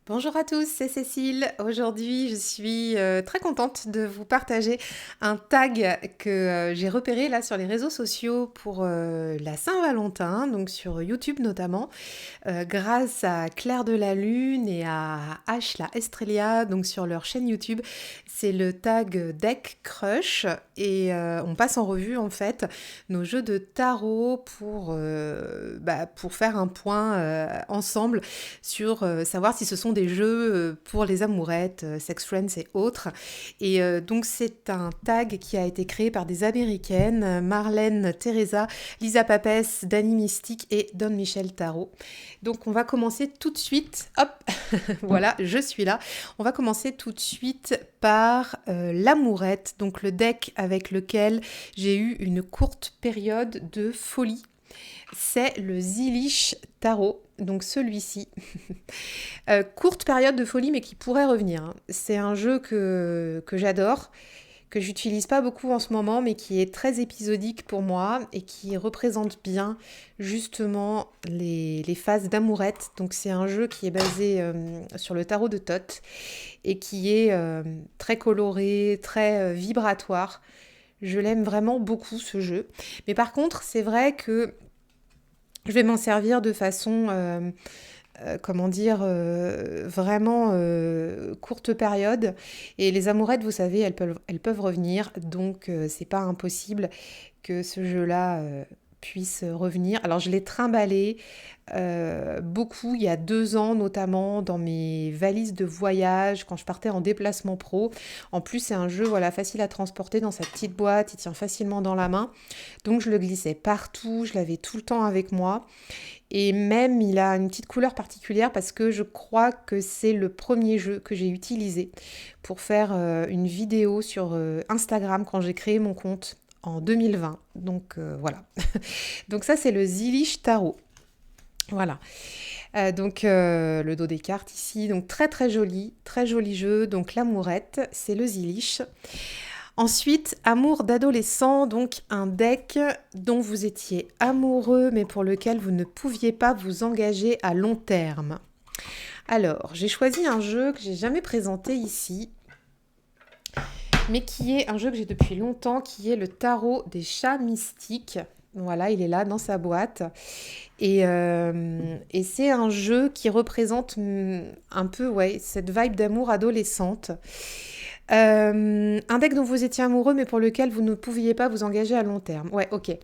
Bonjour à tous, c'est Cécile. Aujourd'hui, je suis très contente de vous partager un tag que j'ai repéré là sur les réseaux sociaux pour la Saint-Valentin, donc sur YouTube notamment, grâce à Claire de la Lune et à Ashla Estrella, donc sur leur chaîne YouTube. C'est le tag Deck Crush et on passe en revue en fait nos jeux de tarot pour faire un point ensemble sur savoir si ce sont des jeux pour les amourettes, sex friends et autres. Et donc c'est un tag qui a été créé par des Américaines, Marlène Teresa, Lisa Papes, Dani Mystique et Don Michel Tarot. Donc on va commencer tout de suite, hop, voilà, je suis là. On va commencer tout de suite par l'amourette, donc le deck avec lequel j'ai eu une courte période de folie. C'est le Zilish Tarot, donc celui-ci. Courte période de folie, mais qui pourrait revenir, hein. C'est un jeu que j'adore, que j'utilise pas beaucoup en ce moment, mais qui est très épisodique pour moi et qui représente bien justement les phases d'amourette. Donc c'est un jeu qui est basé sur le tarot de Thoth et qui est très coloré, très vibratoire. Je l'aime vraiment beaucoup ce jeu. Mais par contre, c'est vrai que je vais m'en servir de façon vraiment courte période. Et les amourettes, vous savez, elles peuvent revenir, donc c'est pas impossible que ce jeu-là puisse revenir. Alors je l'ai trimballé beaucoup il y a 2 ans, notamment dans mes valises de voyage, quand je partais en déplacement pro. En plus, c'est un jeu voilà, facile à transporter dans sa petite boîte, il tient facilement dans la main. Donc je le glissais partout, je l'avais tout le temps avec moi. Et même, il a une petite couleur particulière parce que je crois que c'est le premier jeu que j'ai utilisé pour faire une vidéo sur Instagram quand j'ai créé mon compte en 2020. Donc voilà. Donc ça, c'est le Zilish Tarot. Voilà. Le dos des cartes ici. Donc très joli jeu. Donc l'amourette, c'est le Zilish. Ensuite, amour d'adolescent, donc un deck dont vous étiez amoureux mais pour lequel vous ne pouviez pas vous engager à long terme. Alors, j'ai choisi un jeu que j'ai jamais présenté ici, mais qui est un jeu que j'ai depuis longtemps, qui est le tarot des chats mystiques. Voilà, il est là dans sa boîte. Et c'est un jeu qui représente un peu ouais, cette vibe d'amour adolescente. Un deck dont vous étiez amoureux mais pour lequel vous ne pouviez pas vous engager à long terme. Ouais, ok.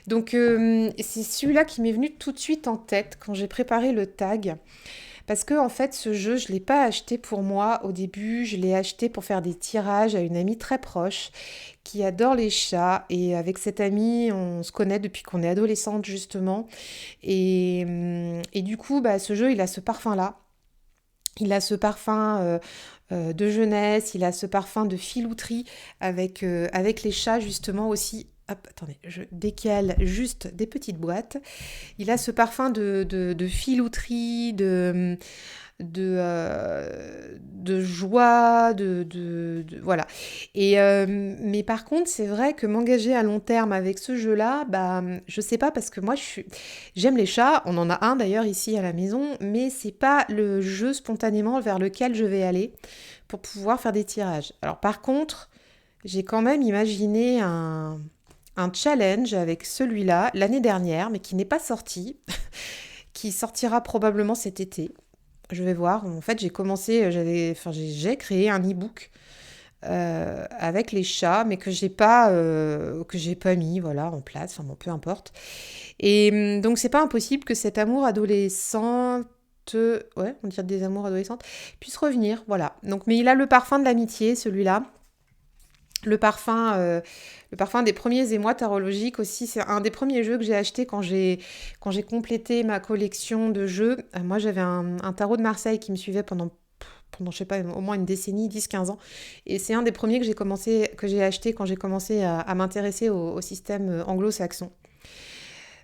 Donc c'est celui-là qui m'est venu tout de suite en tête quand j'ai préparé le tag. Parce que en fait ce jeu je ne l'ai pas acheté pour moi au début, je l'ai acheté pour faire des tirages à une amie très proche qui adore les chats. Et avec cette amie on se connaît depuis qu'on est adolescente justement. Et du coup bah, ce jeu il a ce parfum-là. Il a ce parfum de jeunesse, il a ce parfum de filouterie avec les chats justement aussi. Hop, attendez, je décale juste des petites boîtes. Il a ce parfum de filouterie, de joie, voilà. Mais par contre, c'est vrai que m'engager à long terme avec ce jeu-là, bah, je sais pas parce que moi, j'aime les chats. On en a un d'ailleurs ici à la maison, mais c'est pas le jeu spontanément vers lequel je vais aller pour pouvoir faire des tirages. Alors par contre, j'ai quand même imaginé un challenge avec celui-là l'année dernière, mais qui n'est pas sorti, qui sortira probablement cet été. Je vais voir. En fait, j'ai créé un e-book avec les chats, mais que j'ai pas mis, voilà, en place. Enfin bon, peu importe. Et donc, c'est pas impossible que cet amour adolescente, ouais, on dirait des amours adolescentes, puisse revenir, voilà. Donc, mais il a le parfum de l'amitié, celui-là. Le parfum, euh, le parfum des premiers émois tarologiques aussi, c'est un des premiers jeux que j'ai acheté quand j'ai complété ma collection de jeux. Moi, j'avais un tarot de Marseille qui me suivait pendant je sais pas, au moins une décennie, 10-15 ans. Et c'est un des premiers que j'ai acheté quand j'ai commencé à m'intéresser au système anglo-saxon.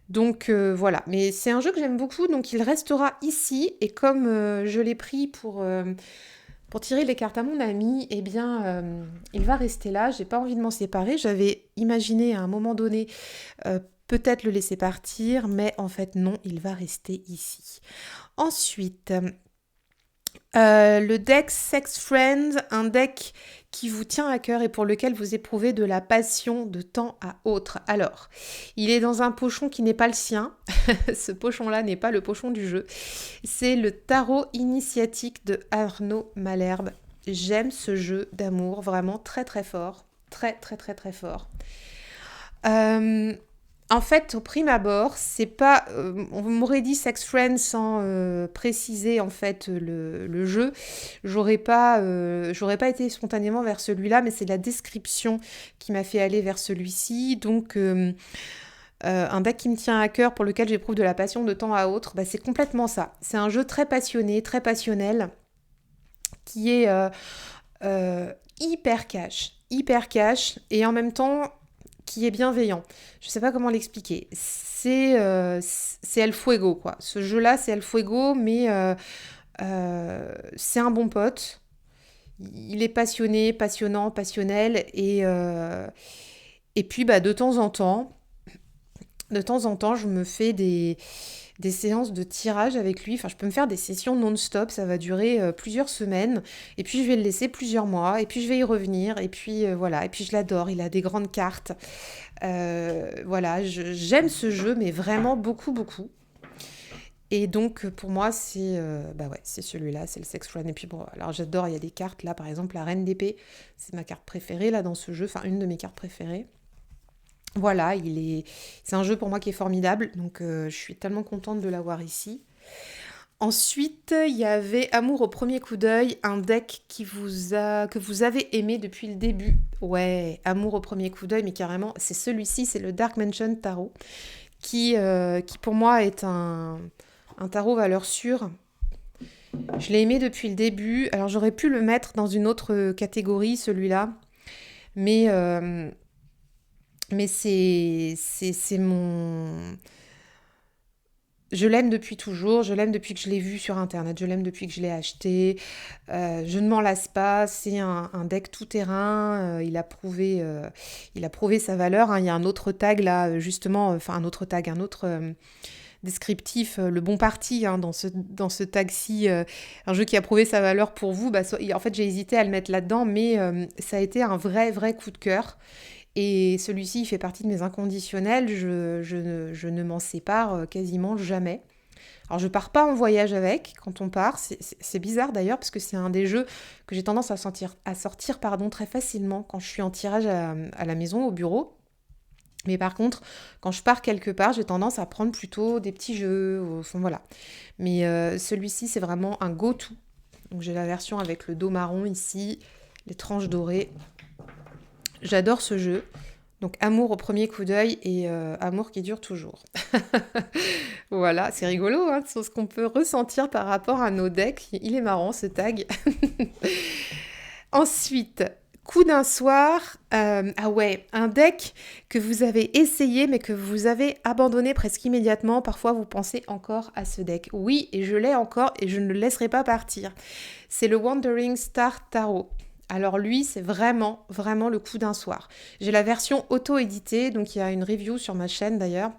Donc voilà, mais c'est un jeu que j'aime beaucoup, donc il restera ici. Et comme je l'ai pris pour tirer les cartes à mon ami, eh bien, il va rester là. J'ai pas envie de m'en séparer. J'avais imaginé à un moment donné peut-être le laisser partir, mais en fait non, il va rester ici. Ensuite, Le deck Sex Friends, un deck qui vous tient à cœur et pour lequel vous éprouvez de la passion de temps à autre. Alors, il est dans un pochon qui n'est pas le sien. Ce pochon-là n'est pas le pochon du jeu. C'est le tarot initiatique de Arnaud Malherbe. J'aime ce jeu d'amour vraiment très très fort. Très très très très fort. Euh, En fait, au prime abord, c'est pas. On m'aurait dit Sex Friends sans préciser en fait le jeu. J'aurais pas été spontanément vers celui-là, mais c'est la description qui m'a fait aller vers celui-ci. Donc, un deck qui me tient à cœur, pour lequel j'éprouve de la passion de temps à autre, bah, c'est complètement ça. C'est un jeu très passionné, très passionnel, qui est euh, hyper cash, et en même temps qui est bienveillant. Je sais pas comment l'expliquer. C'est El Fuego, quoi. Ce jeu-là, c'est El Fuego, mais c'est un bon pote. Il est passionné, passionnant, passionnel, et puis bah, de temps en temps, je me fais des séances de tirage avec lui. Enfin, je peux me faire des sessions non-stop, ça va durer plusieurs semaines. Et puis, je vais le laisser plusieurs mois. Et puis, je vais y revenir. Et puis, voilà. Et puis, je l'adore. Il a des grandes cartes. Voilà, j'aime ce jeu, mais vraiment beaucoup, beaucoup. Et donc, pour moi, bah ouais, c'est celui-là, c'est le Sex Friend. Et puis, bon, alors j'adore, il y a des cartes. Là, par exemple, la Reine d'épée, c'est ma carte préférée, là, dans ce jeu. Enfin, une de mes cartes préférées. Voilà, c'est un jeu pour moi qui est formidable, donc je suis tellement contente de l'avoir ici. Ensuite, il y avait Amour au premier coup d'œil, un deck que vous avez aimé depuis le début. Ouais, Amour au premier coup d'œil, mais carrément, c'est celui-ci, c'est le Dark Mansion Tarot, qui pour moi est un tarot valeur sûre. Je l'ai aimé depuis le début. Alors j'aurais pu le mettre dans une autre catégorie, celui-là, mais, mais c'est mon... Je l'aime depuis toujours, je l'aime depuis que je l'ai vu sur internet, je l'aime depuis que je l'ai acheté. Je ne m'en lasse pas, c'est un deck tout terrain, il a prouvé sa valeur, hein. Il y a un autre tag là, justement, enfin un autre tag, un autre descriptif, le bon parti, hein, dans ce tag-ci, un jeu qui a prouvé sa valeur pour vous. Bah, en fait, j'ai hésité à le mettre là-dedans, mais ça a été un vrai coup de cœur. Et celui-ci, il fait partie de mes inconditionnels. Je ne m'en sépare quasiment jamais. Alors, je pars pas en voyage avec quand on part. C'est bizarre d'ailleurs, parce que c'est un des jeux que j'ai tendance à sortir pardon, très facilement quand je suis en tirage à la maison, au bureau. Mais par contre, quand je pars quelque part, j'ai tendance à prendre plutôt des petits jeux. Enfin, voilà. Mais celui-ci, c'est vraiment un go-to. Donc, j'ai la version avec le dos marron ici, les tranches dorées. J'adore ce jeu. Donc amour au premier coup d'œil et amour qui dure toujours. Voilà, c'est rigolo hein, sur ce qu'on peut ressentir par rapport à nos decks. Il est marrant ce tag. Ensuite, coup d'un soir. Ah ouais, un deck que vous avez essayé mais que vous avez abandonné presque immédiatement. Parfois vous pensez encore à ce deck. Oui, et je l'ai encore et je ne le laisserai pas partir. C'est le Wandering Star Tarot. Alors lui, c'est vraiment le coup d'un soir. J'ai la version auto-éditée, donc il y a une review sur ma chaîne d'ailleurs.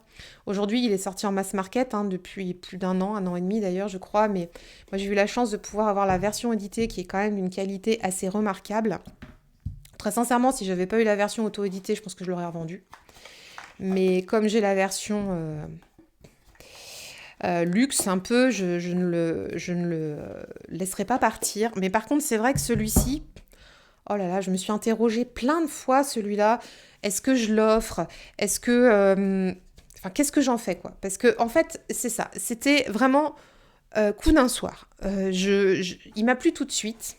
Aujourd'hui, il est sorti en mass market hein, depuis plus un an et demi d'ailleurs, je crois. Mais moi, j'ai eu la chance de pouvoir avoir la version éditée qui est quand même d'une qualité assez remarquable. Très sincèrement, si j'avais pas eu la version auto-éditée, je pense que je l'aurais revendue. Mais comme j'ai la version luxe un peu, je ne le laisserai pas partir. Mais par contre, c'est vrai que celui-ci, oh là là, je me suis interrogée plein de fois, celui-là. Est-ce que je l'offre? Est-ce que... Enfin, qu'est-ce que j'en fais, quoi? Parce que, en fait, c'est ça. C'était vraiment coup d'un soir. Il m'a plu tout de suite.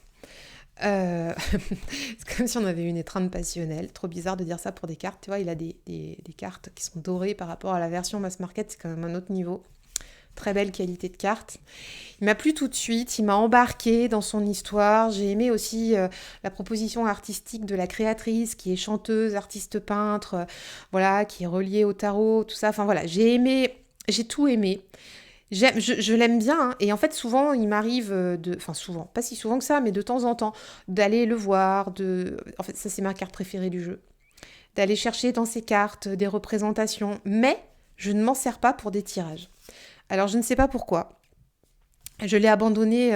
C'est comme si on avait une étreinte passionnelle. Trop bizarre de dire ça pour des cartes. Tu vois, il a des cartes qui sont dorées par rapport à la version mass market. C'est quand même un autre niveau. Très belle qualité de carte. Il m'a plu tout de suite, il m'a embarqué dans son histoire. J'ai aimé aussi la proposition artistique de la créatrice qui est chanteuse, artiste peintre, voilà, qui est reliée au tarot, tout ça. Enfin voilà, j'ai tout aimé. Je l'aime bien hein. Et en fait souvent il m'arrive enfin souvent, pas si souvent que ça, mais de temps en temps, d'aller le voir, en fait ça c'est ma carte préférée du jeu, d'aller chercher dans ses cartes des représentations, mais je ne m'en sers pas pour des tirages. Alors je ne sais pas pourquoi. Je l'ai abandonné,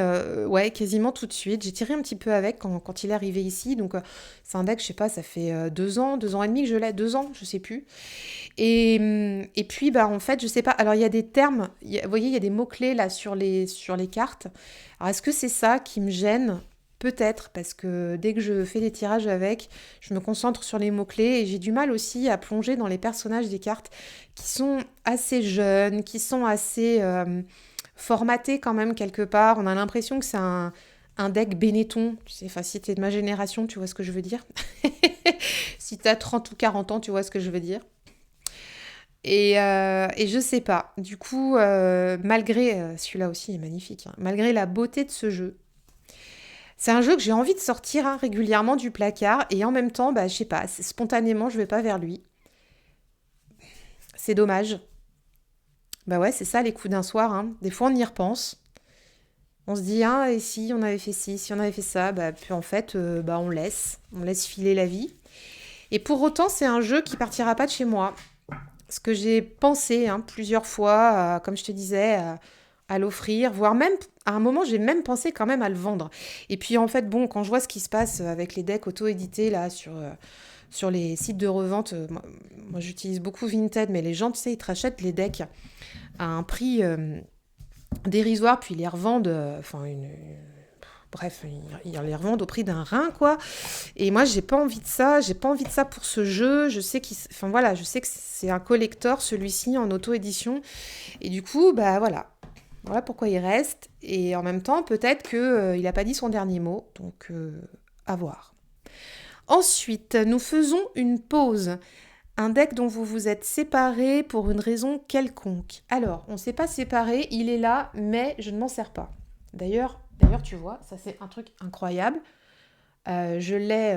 ouais, quasiment tout de suite. J'ai tiré un petit peu avec quand il est arrivé ici. Donc, c'est un deck, je sais pas, ça fait 2 ans et demi que je l'ai, 2 ans, je sais plus. Et puis, bah, en fait, je sais pas. Alors, il y a des termes, vous voyez, il y a des mots-clés là sur les cartes. Alors, est-ce que c'est ça qui me gêne? Peut-être, parce que dès que je fais des tirages avec, je me concentre sur les mots-clés et j'ai du mal aussi à plonger dans les personnages des cartes qui sont assez jeunes, qui sont assez formatés quand même quelque part. On a l'impression que c'est un deck Benetton. Tu sais, enfin, si t'es de ma génération, tu vois ce que je veux dire. Si t'as 30 ou 40 ans, tu vois ce que je veux dire. Et je sais pas. Du coup, malgré, celui-là aussi est magnifique, hein, malgré la beauté de ce jeu, c'est un jeu que j'ai envie de sortir hein, régulièrement du placard et en même temps, bah, je sais pas, spontanément, je vais pas vers lui. C'est dommage. Bah ouais, c'est ça les coups d'un soir, hein. Des fois, on y repense. On se dit, ah, et si on avait fait ci, si on avait fait ça, bah, puis en fait, bah, on laisse filer la vie. Et pour autant, c'est un jeu qui partira pas de chez moi. Ce que j'ai pensé hein, plusieurs fois, comme je te disais, à l'offrir, voire même, à un moment, j'ai même pensé quand même à le vendre. Et puis en fait, bon, quand je vois ce qui se passe avec les decks auto-édités là sur les sites de revente, moi, j'utilise beaucoup Vinted, mais les gens, tu sais, ils te rachètent les decks à un prix dérisoire, puis ils les revendent, enfin, bref, ils les revendent au prix d'un rein, quoi. Et moi, j'ai pas envie de ça. J'ai pas envie de ça pour ce jeu. Je sais enfin voilà, je sais que c'est un collector, celui-ci en auto-édition. Et du coup, bah voilà. Voilà pourquoi il reste. Et en même temps, peut-être que il a pas dit son dernier mot. Donc, à voir. Ensuite, nous faisons une pause. Un deck dont vous vous êtes séparés pour une raison quelconque. Alors, on ne s'est pas séparés, il est là, mais je ne m'en sers pas. D'ailleurs, tu vois, ça c'est un truc incroyable. Je l'ai.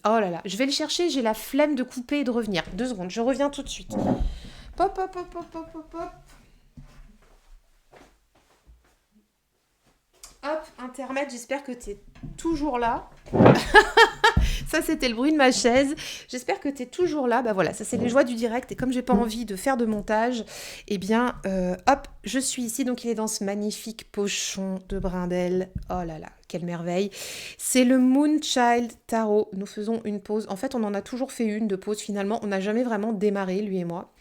Oh là là, je vais le chercher, j'ai la flemme de couper et de revenir. 2 secondes, je reviens tout de suite. Pop, pop, pop, pop, pop, pop, pop. Hop, intermède, j'espère que tu es toujours là. Ça, c'était le bruit de ma chaise. J'espère que tu es toujours là. Bah voilà, ça, c'est les joies du direct. Et comme j'ai pas envie de faire de montage, eh bien, hop, je suis ici. Donc, il est dans ce magnifique pochon de Brindel. Oh là là, quelle merveille. C'est le Moonchild Tarot. Nous faisons une pause. En fait, on en a toujours fait une de pause finalement. On n'a jamais vraiment démarré, lui et moi.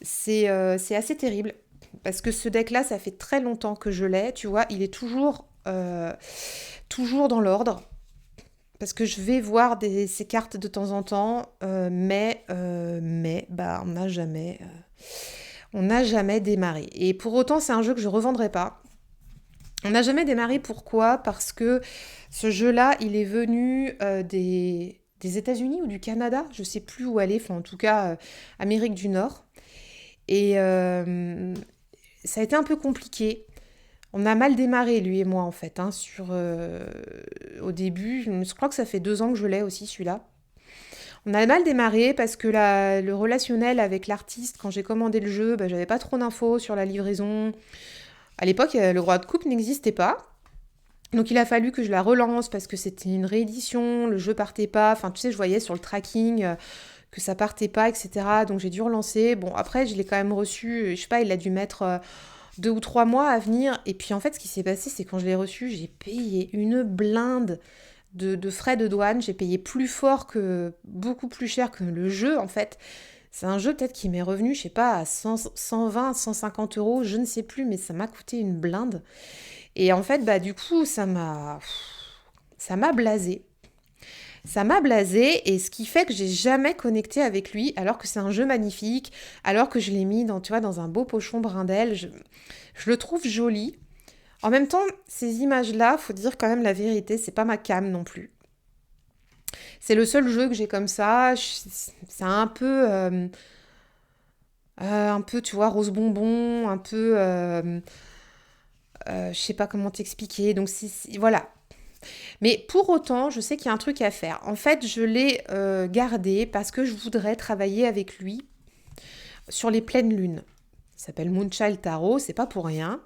C'est assez terrible. Parce que ce deck-là, ça fait très longtemps que je l'ai. Tu vois, il est toujours dans l'ordre parce que je vais voir ces cartes de temps en temps, mais bah, on n'a jamais démarré. Et pour autant, c'est un jeu que je ne revendrai pas. On n'a jamais démarré, pourquoi? Parce que ce jeu-là, il est venu des États-Unis ou du Canada, je ne sais plus où aller, enfin en tout cas Amérique du Nord. Et ça a été un peu compliqué. On a mal démarré, lui et moi, en fait, hein, au début. Je crois que ça fait 2 ans que je l'ai aussi, celui-là. On a mal démarré parce que le relationnel avec l'artiste, quand j'ai commandé le jeu, bah, j'avais pas trop d'infos sur la livraison. À l'époque, le droit de coupe n'existait pas. Donc il a fallu que je la relance parce que c'était une réédition, le jeu partait pas. Enfin, tu sais, je voyais sur le tracking que ça partait pas, etc. Donc j'ai dû relancer. Bon, après, je l'ai quand même reçu. Je sais pas, il a dû mettre 2 ou 3 mois à venir. Et puis en fait, ce qui s'est passé, c'est quand je l'ai reçu, j'ai payé une blinde de frais de douane. J'ai payé beaucoup plus cher que le jeu, en fait. C'est un jeu peut-être qui m'est revenu, je sais pas, à 120, 150 euros, je ne sais plus, mais ça m'a coûté une blinde. Et en fait, bah du coup, ça m'a blasé. Ça m'a blasé et ce qui fait que j'ai jamais connecté avec lui alors que c'est un jeu magnifique, alors que je l'ai mis tu vois, dans un beau pochon Brindel. Je le trouve joli. En même temps, ces images-là, faut dire quand même la vérité, c'est pas ma came non plus. C'est le seul jeu que j'ai comme ça. C'est un peu, tu vois, rose bonbon, un peu, je sais pas comment t'expliquer. Donc voilà. Mais pour autant, je sais qu'il y a un truc à faire. En fait, je l'ai gardé parce que je voudrais travailler avec lui sur les pleines lunes. Ça s'appelle Moonchild Tarot, c'est pas pour rien.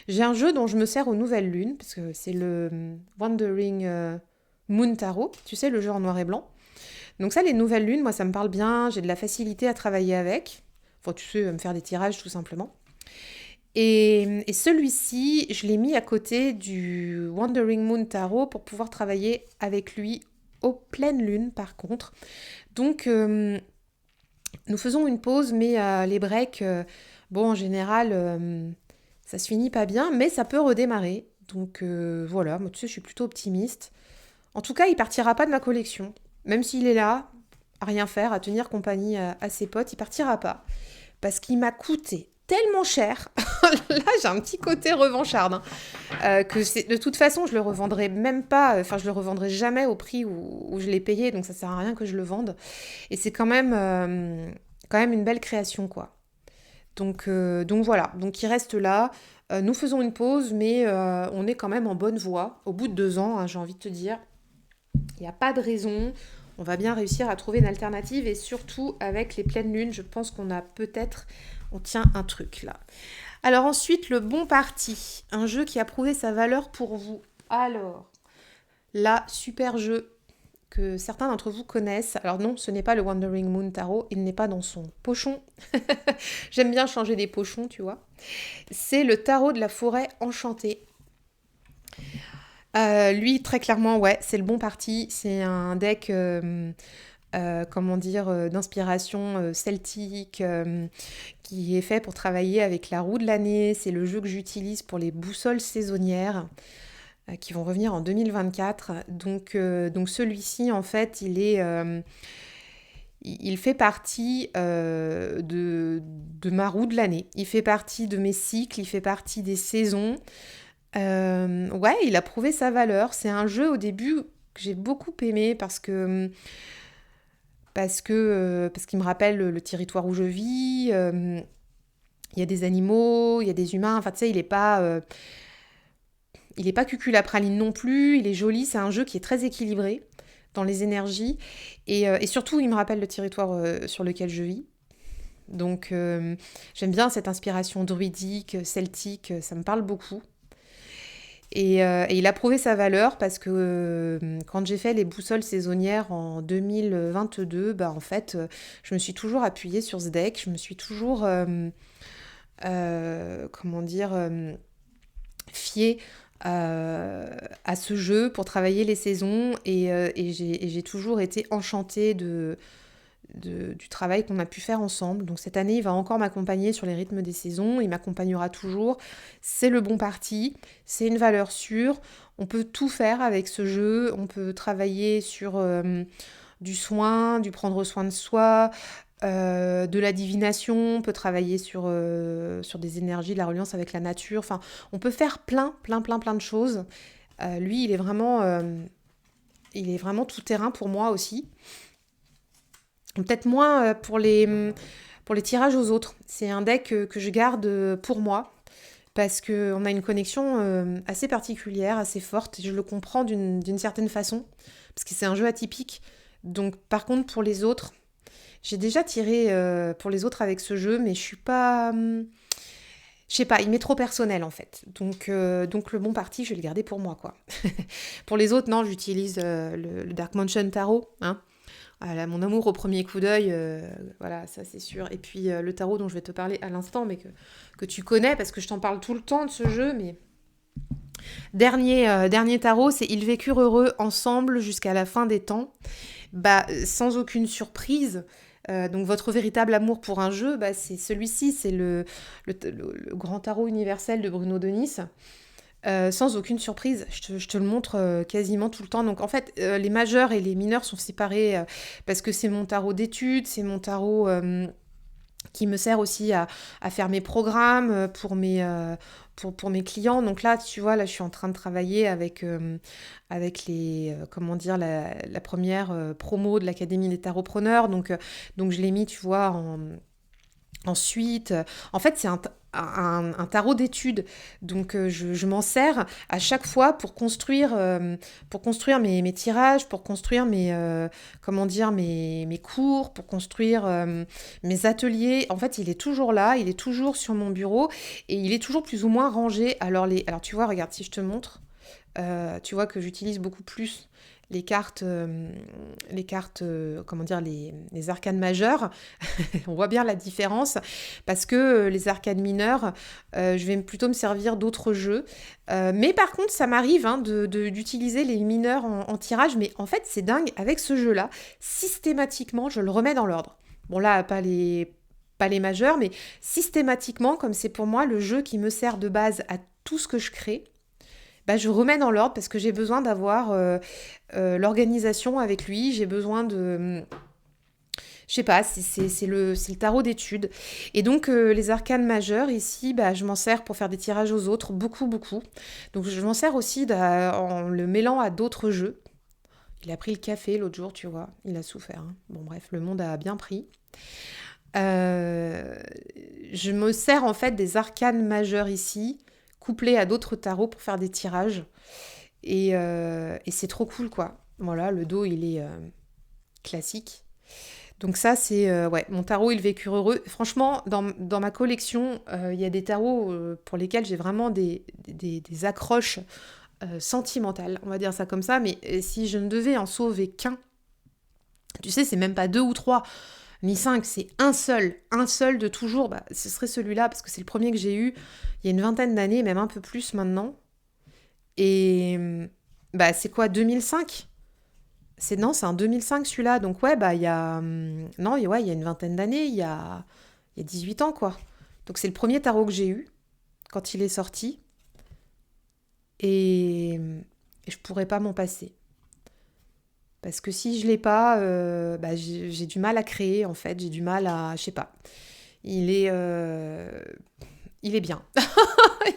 J'ai un jeu dont je me sers aux nouvelles lunes, parce que c'est le Wandering Moon Tarot, tu sais, le jeu en noir et blanc. Donc ça, les nouvelles lunes, moi, ça me parle bien, j'ai de la facilité à travailler avec. Enfin, tu sais, me faire des tirages, tout simplement. Et celui-ci, je l'ai mis à côté du Wandering Moon Tarot pour pouvoir travailler avec lui aux pleines lunes par contre. Donc nous faisons une pause, mais les breaks, bon en général, ça se finit pas bien, mais ça peut redémarrer. Donc voilà, moi tu sais, je suis plutôt optimiste. En tout cas, il partira pas de ma collection. Même s'il est là, à rien faire, à tenir compagnie à ses potes, il partira pas. Parce qu'il m'a coûté tellement cher. Là, j'ai un petit côté revancharde. Hein, de toute façon, je le revendrai même pas. Enfin, je le revendrai jamais au prix où je l'ai payé. Donc, ça sert à rien que je le vende. Et c'est quand même une belle création, quoi. Donc voilà. Donc, il reste là. Nous faisons une pause, mais on est quand même en bonne voie. Au bout de 2 ans, hein, j'ai envie de te dire. Il n'y a pas de raison. On va bien réussir à trouver une alternative et surtout avec les pleines lunes, je pense on tient un truc là. Alors ensuite, le bon parti, un jeu qui a prouvé sa valeur pour vous. Alors, là, super jeu que certains d'entre vous connaissent. Alors non, ce n'est pas le Wandering Moon Tarot, il n'est pas dans son pochon. J'aime bien changer des pochons, tu vois. C'est le tarot de la forêt enchantée. Lui, très clairement, ouais, c'est le bon parti. C'est un deck, d'inspiration celtique, qui est fait pour travailler avec la roue de l'année. C'est le jeu que j'utilise pour les boussoles saisonnières, qui vont revenir en 2024. Donc celui-ci, en fait, il fait partie de ma roue de l'année. Il fait partie de mes cycles, il fait partie des saisons. Ouais, il a prouvé sa valeur. C'est un jeu au début que j'ai beaucoup aimé parce qu'il me rappelle le territoire où je vis. Il y a des animaux, il y a des humains. Enfin, tu sais, il est pas cuculapraline non plus. Il est joli. C'est un jeu qui est très équilibré dans les énergies et surtout, il me rappelle le territoire sur lequel je vis. Donc, j'aime bien cette inspiration druidique, celtique. Ça me parle beaucoup. Et il a prouvé sa valeur parce que quand j'ai fait les boussoles saisonnières en 2022, bah en fait, je me suis toujours appuyée sur ce deck, je me suis toujours, comment dire, fiée à ce jeu pour travailler les saisons et j'ai toujours été enchantée du travail qu'on a pu faire ensemble. Donc cette année, il va encore m'accompagner sur les rythmes des saisons, il m'accompagnera toujours. C'est le bon parti, c'est une valeur sûre. On peut tout faire avec ce jeu, on peut travailler sur du soin, du prendre soin de soi, de la divination, on peut travailler sur des énergies, de la reliance avec la nature. Enfin, on peut faire plein de choses. Lui, il est vraiment tout terrain pour moi aussi. Peut-être moins pour les tirages aux autres. C'est un deck que je garde pour moi parce qu'on a une connexion assez particulière, assez forte. Et je le comprends d'une certaine façon parce que c'est un jeu atypique. Donc par contre pour les autres, j'ai déjà tiré pour les autres avec ce jeu, mais je suis pas... je sais pas, il m'est trop personnel en fait. Donc le bon parti, je vais le garder pour moi, quoi. Pour les autres, non, j'utilise le Dark Mansion Tarot, hein. Voilà, mon amour au premier coup d'œil, voilà, ça c'est sûr. Et puis le tarot dont je vais te parler à l'instant, mais que tu connais, parce que je t'en parle tout le temps de ce jeu, mais... Dernier tarot, c'est Ils vécurent heureux ensemble jusqu'à la fin des temps. Bah, sans aucune surprise, donc votre véritable amour pour un jeu, bah, c'est celui-ci, c'est le grand tarot universel de Bruno Denis. Sans aucune surprise, je te le montre quasiment tout le temps. Donc en fait, les majeurs et les mineurs sont séparés parce que c'est mon tarot d'études, c'est mon tarot qui me sert aussi à faire mes programmes pour mes clients. Donc là, tu vois, là, je suis en train de travailler avec la première promo de l'Académie des Tarotpreneurs. Donc je l'ai mis, tu vois, ensuite, en fait, c'est un tarot d'études. Donc, je m'en sers à chaque fois pour construire mes tirages, pour construire mes cours, pour construire mes ateliers. En fait, il est toujours là, il est toujours sur mon bureau et il est toujours plus ou moins rangé. Alors tu vois, regarde, si je te montre. Tu vois que j'utilise beaucoup plus les cartes, comment dire, les arcanes majeures. On voit bien la différence parce que les arcanes mineures, je vais plutôt me servir d'autres jeux. Mais par contre, ça m'arrive hein, d'utiliser les mineurs en tirage. Mais en fait, c'est dingue, avec ce jeu-là, systématiquement, je le remets dans l'ordre. Bon là, pas les majeurs, mais systématiquement, comme c'est pour moi le jeu qui me sert de base à tout ce que je crée, bah, je remets dans l'ordre parce que j'ai besoin d'avoir l'organisation avec lui. J'ai besoin de... Je sais pas, c'est le tarot d'études. Et donc, les arcanes majeures, ici, bah, je m'en sers pour faire des tirages aux autres, beaucoup, beaucoup. Donc, je m'en sers aussi en le mêlant à d'autres jeux. Il a pris le café l'autre jour, tu vois. Il a souffert, hein. Bon, bref, le monde a bien pris. Euh, je me sers en fait des arcanes majeures ici, couplées à d'autres tarots pour faire des tirages. Et c'est trop cool, quoi. Voilà, le dos, il est classique. Donc ça, c'est ouais, mon tarot, il vécu heureux. Franchement, dans ma collection, il y a des tarots pour lesquels j'ai vraiment des accroches sentimentales, on va dire ça comme ça. Mais si je ne devais en sauver qu'un, tu sais, c'est même pas deux ou trois, ni cinq, c'est un seul de toujours. Bah, ce serait celui-là parce que c'est le premier que j'ai eu il y a une vingtaine d'années, même un peu plus maintenant. Et bah, c'est quoi, 2005? Non, c'est un 2005 celui-là. Donc ouais, bah il y a... non, ouais, il y a une vingtaine d'années, il y a 18 ans quoi. Donc c'est le premier tarot que j'ai eu quand il est sorti. Et je pourrais pas m'en passer. Parce que si je l'ai pas, bah, j'ai du mal à créer en fait. J'ai du mal à... Je sais pas. Il est... euh, il est bien.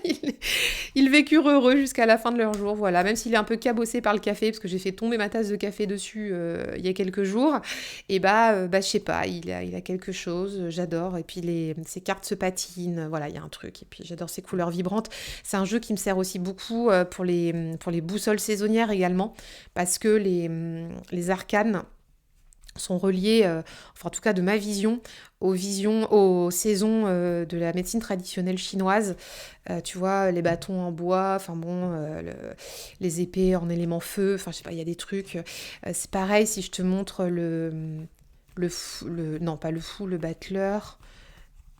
Ils ils vécurent heureux jusqu'à la fin de leur jour, voilà. Même s'il est un peu cabossé par le café, parce que j'ai fait tomber ma tasse de café dessus il y a quelques jours, et bah je sais pas, il a quelque chose, j'adore. Et puis ses cartes se patinent, voilà, il y a un truc. Et puis j'adore ses couleurs vibrantes. C'est un jeu qui me sert aussi beaucoup pour les boussoles saisonnières également, parce que les arcanes sont reliés, enfin en tout cas de ma vision, aux saisons de la médecine traditionnelle chinoise. Tu vois, les bâtons en bois, enfin bon, les épées en élément feu, enfin je sais pas, il y a des trucs. C'est pareil si je te montre non pas le fou, le battleur.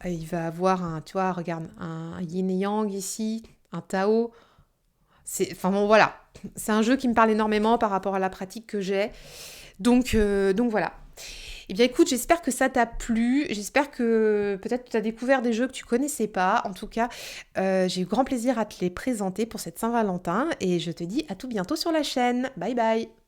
Il va avoir un, tu vois, regarde, un yin et yang ici, un Tao. Enfin bon voilà, c'est un jeu qui me parle énormément par rapport à la pratique que j'ai. Donc voilà. Eh bien écoute, j'espère que ça t'a plu. J'espère que peut-être tu as découvert des jeux que tu connaissais pas. En tout cas, j'ai eu grand plaisir à te les présenter pour cette Saint-Valentin. Et je te dis à tout bientôt sur la chaîne. Bye bye.